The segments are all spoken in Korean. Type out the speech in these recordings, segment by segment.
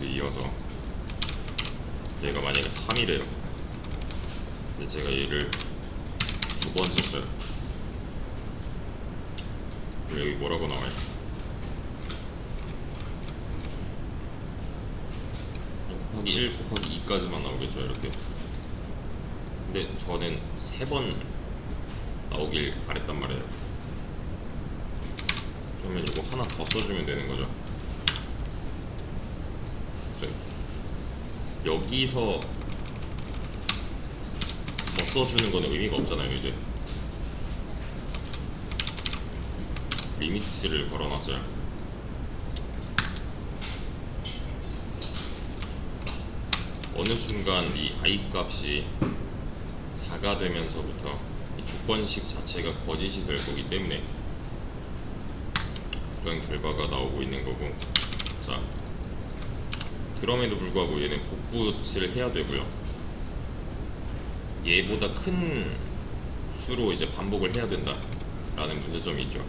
여기서 이어서 얘가 만약에 3이래요. 근데 제가 얘를 두 번 썼어요. 그럼 여기 뭐라고 나와요? 곱하기 1 곱하기 2까지만 나오겠죠, 이렇게. 근데 저는 3번 나오길 바랬단 말이에요. 그러면 이거 하나 더 써주면 되는 거죠. 여기서 더 써주는 거는 의미가 없잖아요. 이제 리미트를 걸어놨어요. 어느 순간 이 i 값이 4가 되면서부터 이 조건식 자체가 거짓이 될 거기 때문에 그런 결과가 나오고 있는 거고. 자, 그럼에도 불구하고 얘는 복붙을 해야 되고요. 얘보다 큰 수로 이제 반복을 해야 된다 라는 문제점이 있죠.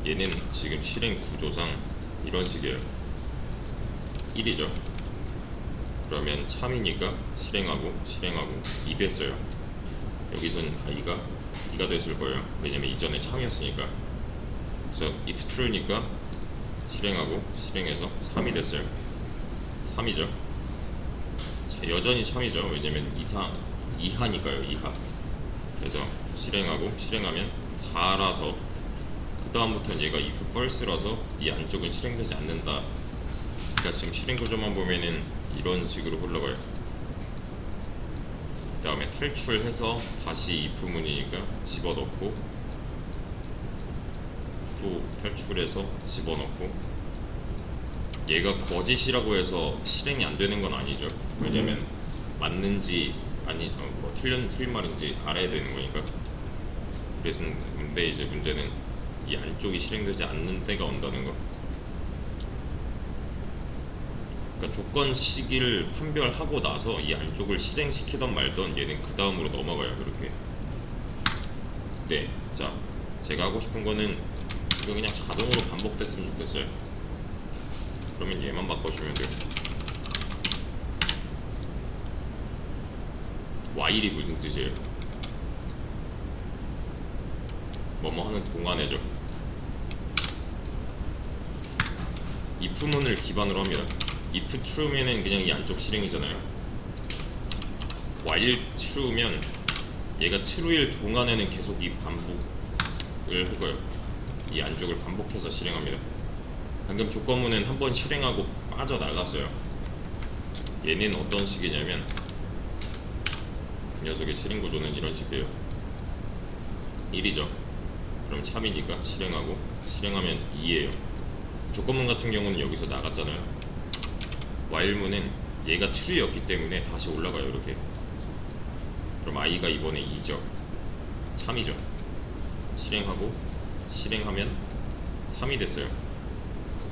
얘는 지금 실행 구조상 이런 식이에요. 1이죠. 그러면 참이니까 실행하고 2 됐어요. 여기선 i가 2가 됐을 거예요. 왜냐면 이전에 참이었으니까. 그래서 if true니까 실행해서 3이 됐어요. 3이죠. 자, 여전히 참이죠. 왜냐면 2하니까요. 2하. 그래서 실행하면 4라서 그 다음부터는 얘가 if false라서 이 안쪽은 실행되지 않는다. 그러니까 지금 실행 구조만 보면은 이런 식으로 흘러가요. 그 다음에 탈출해서 다시 if 문이니까 집어넣고 또 탈출해서 집어넣고. 얘가 거짓이라고 해서 실행이 안 되는 건 아니죠. 왜냐면 맞는지 틀린 말인지 알아야 되는 거니까. 그래서 근데 이제 문제는 이 안쪽이 실행되지 않는 때가 온다는 거. 그러니까 조건 시기를 판별하고 나서 이 안쪽을 실행시키던 말던 얘는 그 다음으로 넘어가요. 그렇게. 네, 자, 제가 하고 싶은 거는 이거 그냥 자동으로 반복됐으면 좋겠어요. 그러면 얘만 바꿔주면 돼요. while이 무슨 뜻이에요? 뭐뭐 하는 동안에죠. if 문을 기반으로 합니다. if true면은 그냥 이 안쪽 실행이잖아요. while true면 얘가 true일 동안에는 계속 이 반복을 할 거예요. 이 안쪽을 반복해서 실행합니다. 방금 조건문은 한번 실행하고 빠져나갔어요. 얘는 어떤 식이냐면 이 녀석의 실행 구조는 이런 식이에요. 1이죠. 그럼 참이니까 실행하면 2예요. 조건문 같은 경우는 여기서 나갔잖아요. while문은 얘가 true였기 때문에 다시 올라가요. 이렇게. 그럼 i가 이번에 2죠. 참이죠. 실행하면 3이 됐어요.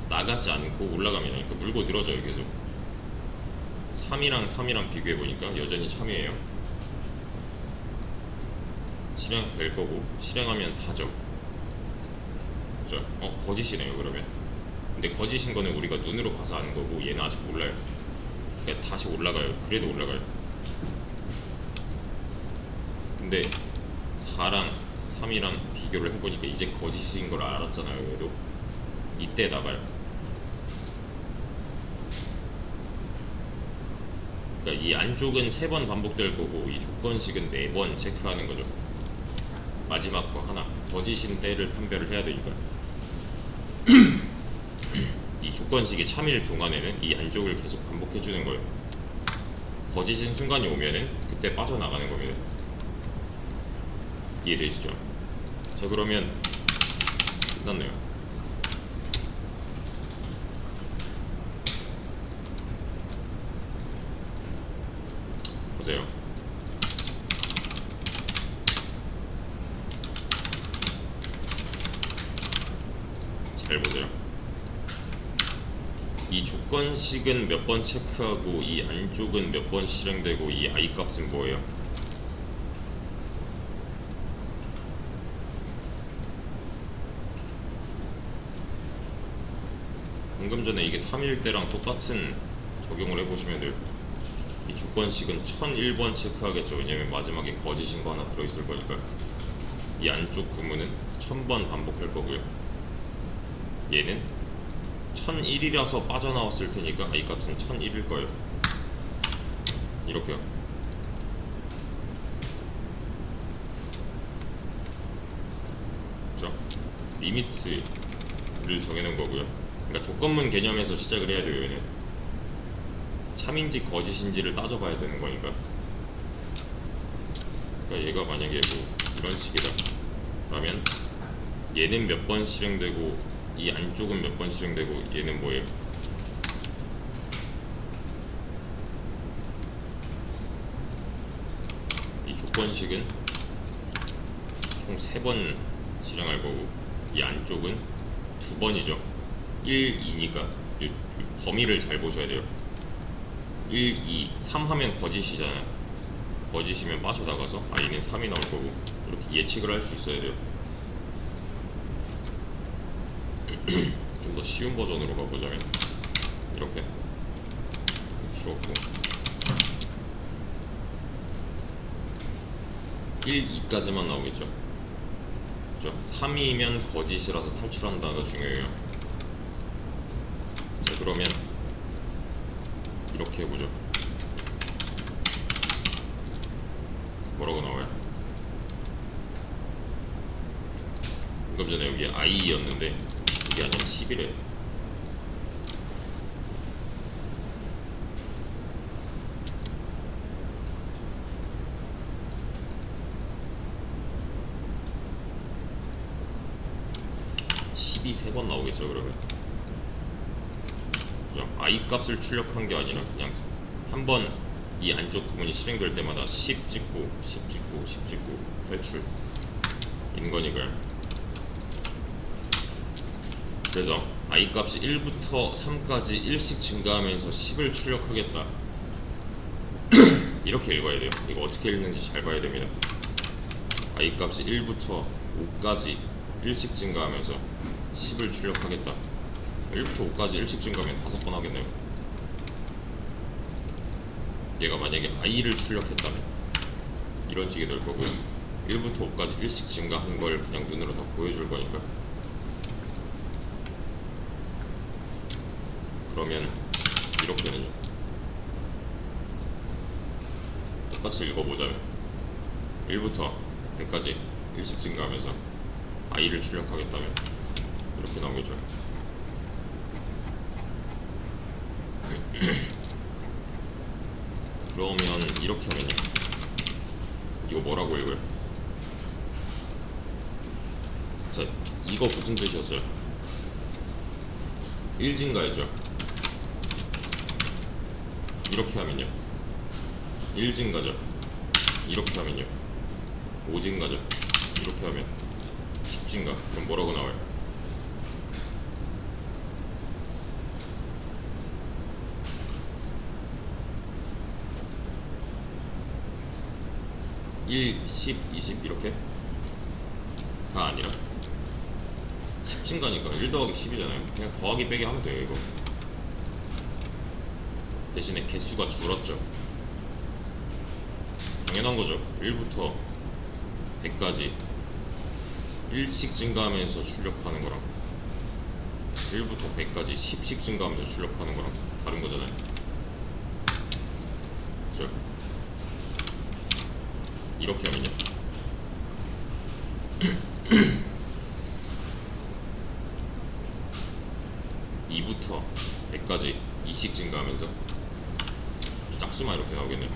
나가지 않고 올라가면, 그러니까 물고 늘어져요. 계속. 3이랑 비교해보니까 여전히 참이에요. 실행될 거고 실행하면 4죠. 그죠? 거짓이네요. 그러면. 근데 거짓인 거는 우리가 눈으로 봐서 아는 거고 얘는 아직 몰라요. 그러니까 다시 올라가요. 그래도 올라가요. 근데 4랑 3이랑 비교를 해보니까 이제 거짓인 걸 알았잖아요. 얘도 이때 나가요. 그러니까 이 안쪽은 3번 반복될 거고 이 조건식은 4번 체크하는 거죠. 마지막 거 하나 거짓인 때를 판별을 해야 되니까. 이 조건식이 참일 동안에는 이 안쪽을 계속 반복해 주는 거예요. 거짓인 순간이 오면은 그때 빠져나가는 겁니다. 이해되시죠? 자, 그러면 끝났네요. 보세요. 잘 보세요. 이 조건식은 몇 번 체크하고 이 안쪽은 몇 번 실행되고 이 i 값은 뭐예요? 방금 전에 이게 3일 때랑 똑같은 적용을 해보시면 돼요. 이 조건식은 1001번 체크하겠죠. 왜냐면 마지막에 거짓인 거 하나 들어있을 거니까. 이 안쪽 구문은 1000번 반복할 거고요. 얘는 1001이라서 빠져나왔을 테니까 이 값은 1001일 거예요. 이렇게요. 그렇죠? 리미트를 정해놓은 거고요. 그러니까 조건문 개념에서 시작을 해야 돼요. 얘는 참인지 거짓인지를 따져봐야 되는 거니까. 그러니까 얘가 만약에 뭐 이런 식이다 그러면 얘는 몇 번 실행되고 이 안쪽은 몇 번 실행되고 얘는 뭐예요? 이 조건식은 총 3번 실행할 거고 이 안쪽은 2번이죠. 1, 2니까 범위를 잘 보셔야 돼요. 1, 2, 3 하면 거짓이잖아요. 거짓이면 빠져나가서 i는 3이 나올 거고 이렇게 예측을 할 수 있어야 돼요. 좀 더 쉬운 버전으로 가보자면 이렇게 필요 없고 1, 2까지만 나오겠죠. 그렇죠? 3이면 거짓이라서 탈출한다가 중요해요. 자, 그러면 이렇게 해보죠. 뭐라고 나와요? 방금 전에 여기 i였는데 이게 아니라 10이래. 이 3번 나오겠죠. 그러면 그죠? i 값을 출력한 게 아니라 그냥 한번 이 안쪽 구문이 실행될 때마다 10 찍고 10 찍고 10 찍고 탈출인 거니까요. 그래서 i 값이 1부터 3까지 1씩 증가하면서 10을 출력하겠다. 이렇게 읽어야 돼요. 이거 어떻게 읽는지 잘 봐야 됩니다. i 값이 1부터 5까지 1씩 증가하면서 10을 출력하겠다. 1부터 5까지 1씩 증가하면 5번 하겠네요. 얘가 만약에 i를 출력했다면 이런 식이 될 거고요. 1부터 5까지 1씩 증가한 걸 그냥 눈으로 다 보여줄 거니까. 그러면 이렇게는요. 똑같이 읽어보자면 1부터 100까지 1씩 증가하면서 i를 출력하겠다면 이렇게 나오겠죠. 그러면 이렇게 하면요. 이거 뭐라고 읽어요? 자, 이거 무슨 뜻이었어요? 1 증가했죠. 이렇게 하면요. 1 증가죠. 이렇게 하면요. 5 증가죠. 이렇게 하면 10 증가. 그럼 뭐라고 나와요? (1, 10, 20) 이렇게? 가 아니라 10 증가니까 1 더하기 10이잖아요. 그냥 더하기 빼기 하면 돼요. 이거 대신에 개수가 줄었죠. 당연한 거죠. 1부터 100까지 1씩 증가하면서 출력하는 거랑 1부터 100까지 10씩 증가하면서 출력하는 거랑 다른 거잖아요. 그죠? 이렇게 하면요. 2부터 100까지 2씩 증가하면서 짝수만 이렇게 나오겠네요.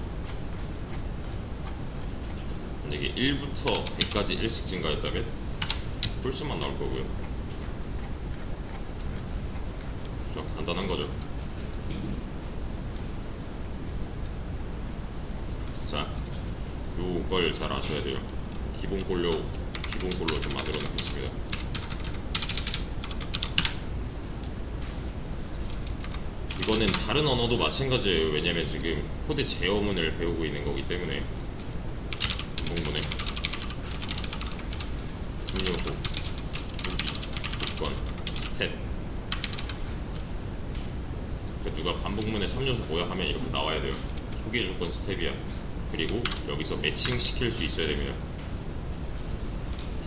만약에 1부터 100까지 1씩 증가했다면 홀수만 나올 거고요. 그렇죠? 간단한 거죠. 자, 요걸 잘 아셔야 돼요. 기본꼴로 좀 만들어 놓겠습니다. 이거는 다른 언어도 마찬가지예요. 왜냐면 지금 코드 제어문을 배우고 있는 거기 때문에. 공문에 3요소, 준비, 조건, 스탯 누가 반복문의 3요소 뭐야 하면 이렇게 나와야 돼요. 초기 조건 스텝이야. 그리고 여기서 매칭 시킬 수 있어야 됩니다.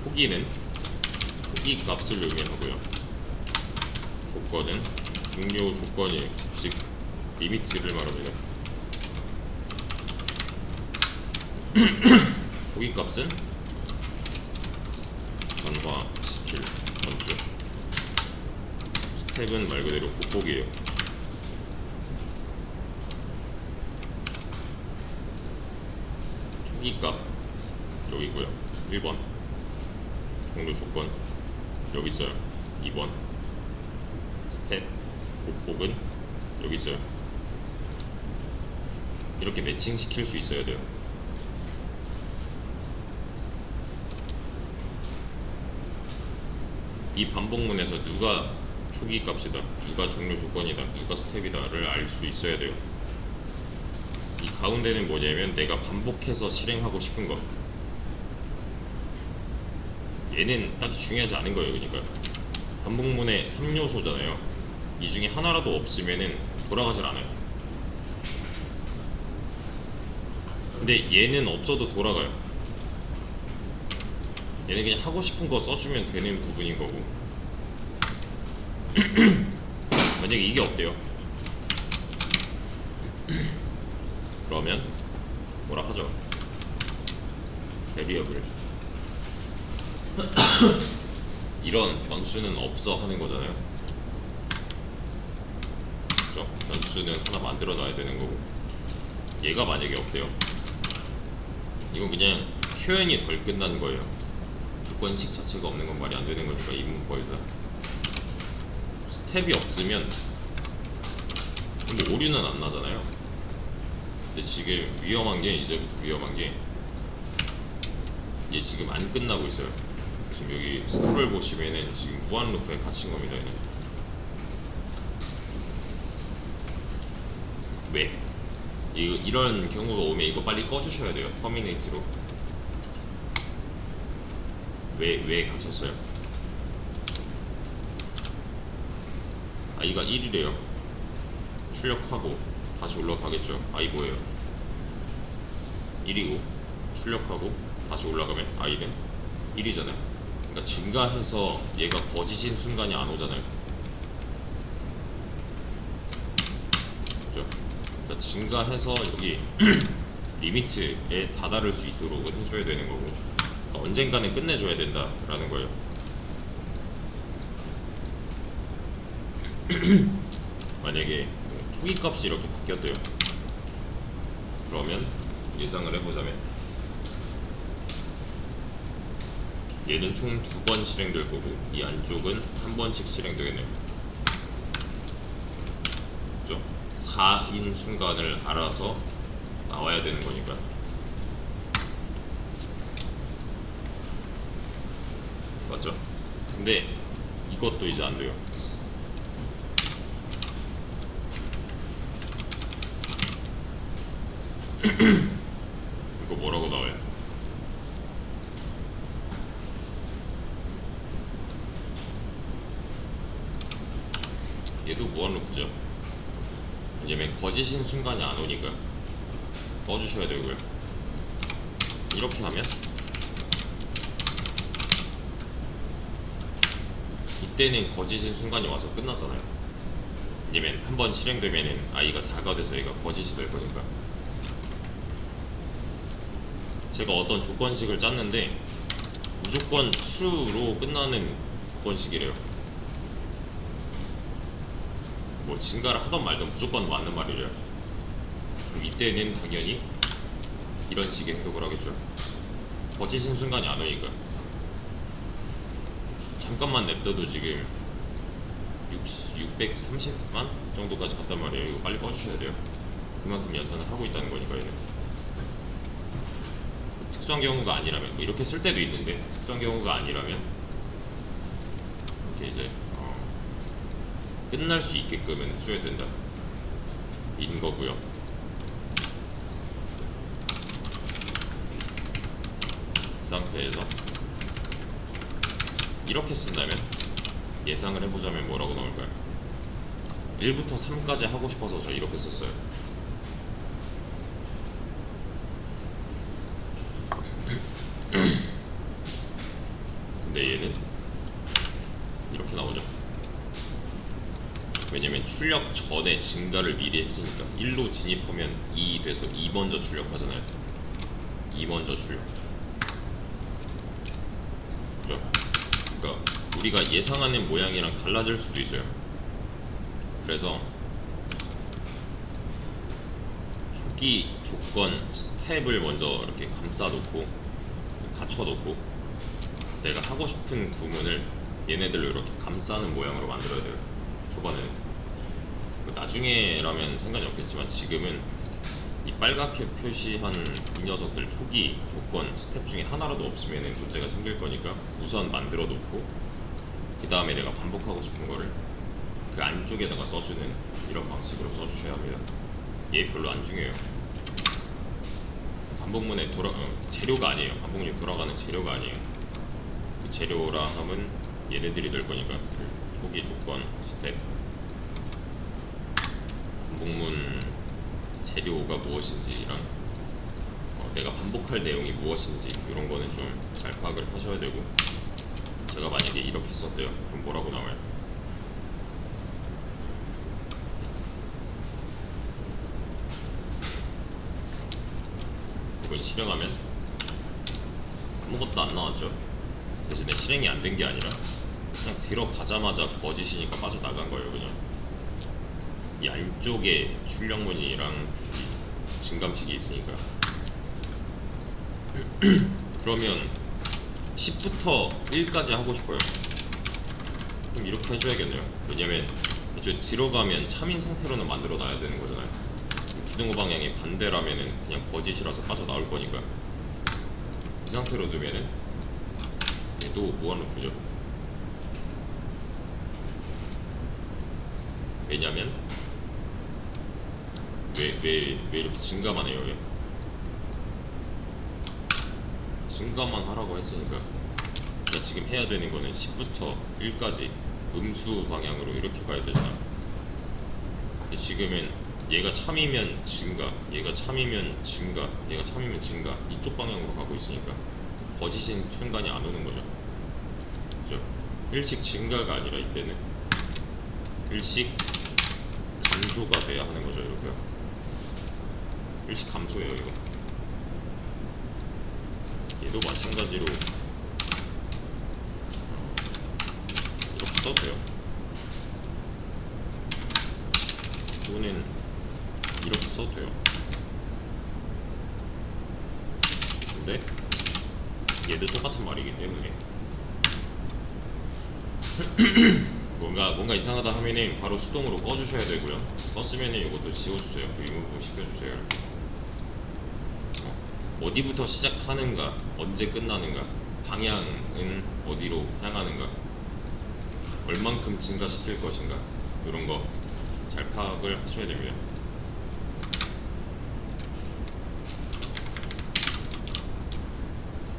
초기는 초기 값을 의미하고요. 조건은 종료 조건이에요. 즉 리미트를 말합니다. 초기 값은 변화시킬 변수. 스텝은 말 그대로 곱곡이에요. 초기 값 여기고요. 1번 종료 조건 여기 있어요. 2번 스텝 곱곡은 여기 있어요. 이렇게 매칭 시킬 수 있어야 돼요. 이 반복문에서 누가 초기 값이다, 누가 종료 조건이다, 누가 스텝이다를 알 수 있어야 돼요. 이 가운데는 뭐냐면 내가 반복해서 실행하고 싶은 거. 얘는 딱히 중요하지 않은 거예요. 그러니까 반복문의 3요소잖아요. 이 중에 하나라도 없으면은 돌아가질 않아요. 근데 얘는 없어도 돌아가요. 얘는 그냥 하고 싶은 거 써주면 되는 부분인 거고. 만약에 이게 없대요. 그러면 뭐라 하죠? 베리어블 이런 변수는 없어 하는 거잖아요. 그렇죠? 변수는 하나 만들어 놔야 되는 거고. 얘가 만약에 없대요. 이건 그냥 표현이 덜 끝난 거예요. 조건식 자체가 없는 건 말이 안 되는 거니까 이 문법에서. 스텝이 없으면 뭐 오류는 안 나잖아요. 근데 지금 위험한 게, 이제부터 위험한 게, 얘 지금 안 끝나고 있어요. 지금 여기 스크롤 보시면은 지금 무한 루프에 갇힌 겁니다. 얘는. 왜? 이런 경우가 오면 이거 빨리 꺼주셔야 돼요. 터미네이트로. 왜 갇혔어요? i가 1이래요. 출력하고 다시 올라가겠죠. i 뭐예요? 1이고 출력하고 다시 올라가면 i는 1이잖아요. 그러니까 증가해서 얘가 거짓인 순간이 안 오잖아요. 그죠? 그러니까 증가해서 여기 리미트에 다다를 수 있도록 해줘야 되는 거고, 그러니까 언젠가는 끝내줘야 된다라는 거예요. 만약에 초기 값이 이렇게 바뀌었대요. 그러면 예상을 해보자면 얘는 총 2번 실행될 거고 이 안쪽은 한 번씩 실행되겠네요. 그죠? 4인 순간을 알아서 나와야 되는 거니까. 맞죠? 근데 이것도 이제 안 돼요. 이거 뭐라고 나와요? 얘도 무한루프죠. 왜냐면 거짓인 순간이 안 오니까 꺼주셔야 되고요. 이렇게 하면 이때는 거짓인 순간이 와서 끝나잖아요. 왜냐면 한번 실행되면은 i가 4가 돼서 얘가 거짓이 될 거니까. 제가 어떤 조건식을 짰는데 무조건 true로 끝나는 조건식이래요. 뭐 증가를 하던 말든 무조건 맞는 말이래요. 그럼 이때는 당연히 이런 식의 해석을 하겠죠. 거짓인 순간이 안 오니까. 잠깐만 냅둬도 지금 630만 정도까지 갔단 말이에요. 이거 빨리 꺼주셔야 돼요. 그만큼 연산을 하고 있다는 거니까. 얘는 특수한 경우가 아니라면, 이렇게 쓸 때도 있는데 특수한 경우가 아니라면 이렇게 이제 끝날 수 있게끔은 해줘야 된다 인 거고요. 이 상태에서 이렇게 쓴다면 예상을 해보자면 뭐라고 나올까요? 1부터 3까지 하고 싶어서 저 이렇게 썼어요. 근데 얘는 이렇게 나오죠. 왜냐면 출력 전에 증가를 미리 했으니까. 1로 진입하면 2 돼서 2 먼저 출력하잖아요. 2 먼저 출력. 그죠? 그러니까 우리가 예상하는 모양이랑 달라질 수도 있어요. 그래서 초기 조건 스텝을 먼저 이렇게 감싸놓고 갖춰놓고 내가 하고 싶은 구문을 얘네들로 이렇게 감싸는 모양으로 만들어야 돼요. 초반에는. 나중에라면 상관이 없겠지만 지금은 이 빨갛게 표시한 이 녀석들 초기 조건 스텝 중에 하나라도 없으면 문제가 생길 거니까 우선 만들어 놓고 그 다음에 내가 반복하고 싶은 거를 그 안쪽에다가 써주는 이런 방식으로 써주셔야 합니다. 얘 별로 안 중요해요. 반복문의 재료가 아니에요. 반복문이 돌아가는 재료가 아니에요. 그 재료라 함은 얘네들이 될 거니까 그 초기 조건 스텝 반복문 재료가 무엇인지랑 내가 반복할 내용이 무엇인지 이런 거는 좀 잘 파악을 하셔야 되고 제가 만약에 이렇게 썼대요. 그럼 뭐라고 나와요? 이걸 실행하면 아무것도 안 나왔죠. 대신에 실행이 안 된 게 아니라 그냥 들어가자마자 거짓이니까 빠져나간 거예요. 그냥 이 안쪽에 출력문이랑 증감식이 있으니까 그러면 10부터 1까지 하고 싶어요. 그럼 이렇게 해줘야겠네요. 왜냐면 이제 들어가면 참인 상태로는 만들어 놔야 되는 거잖아요. 기둥 방향이 반대라면은 그냥 거짓이라서 빠져나올 거니까 이 상태로 두면은 얘도 무한루프죠. 왜냐면 왜 이렇게 증가만 해요? 얘? 증가만 하라고 했으니까. 그러니까 지금 해야 되는 거는 10부터 1까지 음수 방향으로 이렇게 가야 되잖아. 근데 지금은 얘가 참이면 증가, 얘가 참이면 증가, 얘가 참이면 증가 이쪽 방향으로 가고 있으니까 거짓인 순간이 안 오는 거죠. 그죠? 일식 증가가 아니라 이때는 일식 감소가 돼야 하는 거죠. 이렇게요. 일식 감소예요 이거. 얘도 마찬가지로 이렇게 써도 돼요. 또는 이렇게 써도 돼요. 근데 얘도 똑같은 말이기 때문에 뭔가 이상하다 하면은 바로 수동으로 꺼주셔야 되고요. 껐으면은 이것도 지워주세요. 리무브 시켜주세요. 어디부터 시작하는가, 언제 끝나는가, 방향은 어디로 향하는가, 얼만큼 증가시킬 것인가 이런 거 잘 파악을 하셔야 됩니다.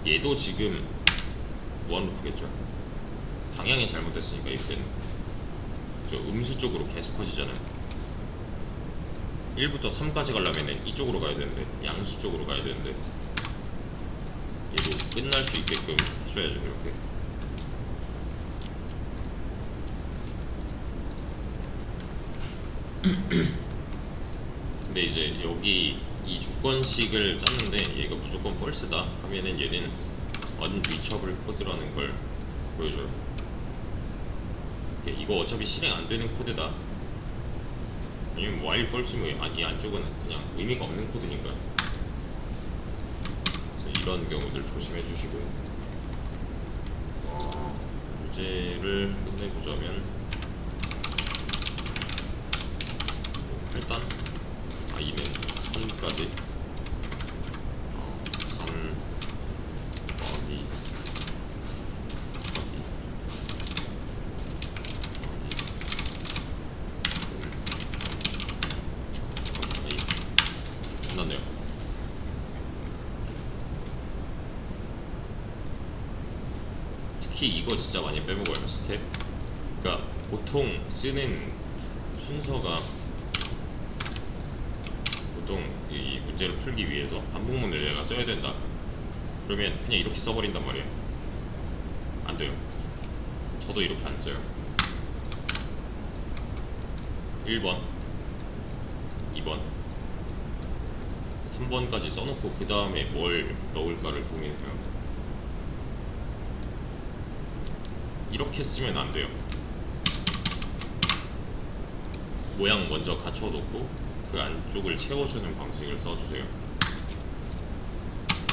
얘도 지금 무한루프겠죠. 방향이 잘못됐으니까 이때는 저 음수 쪽으로 계속 커지잖아요. 1부터 3까지 가려면 이쪽으로 가야 되는데 양수 쪽으로 가야 되는데 얘도 끝날 수 있게끔 해줘야죠. 이렇게 근데 이제 여기 이 조건식을 짰는데 얘가 무조건 false다 하면은 얘는 unreachable code라는 걸 보여줘요. 이거 어차피 실행 안 되는 코드다. 왜냐면 while false면 이 안쪽은 그냥 의미가 없는 코드니까. 그래서 이런 경우들 조심해 주시고 문제를 끝내보자면 일단 i는 1000까지 3 더하기 끝났네요. 특히 이거 진짜 많이 빼먹어요. 스텝. 그러니까 보통 쓰는 순서가 보통 이 문제를 풀기 위해서 반복문을 내가 써야 된다 그러면 그냥 이렇게 써버린단 말이에요. 안 돼요. 저도 이렇게 안 써요. 1번 2번 3번까지 써놓고 그 다음에 뭘 넣을까를 고민해요. 이렇게 쓰면 안 돼요. 모양 먼저 갖춰놓고 그 안쪽을 채워주는 방식을 써주세요.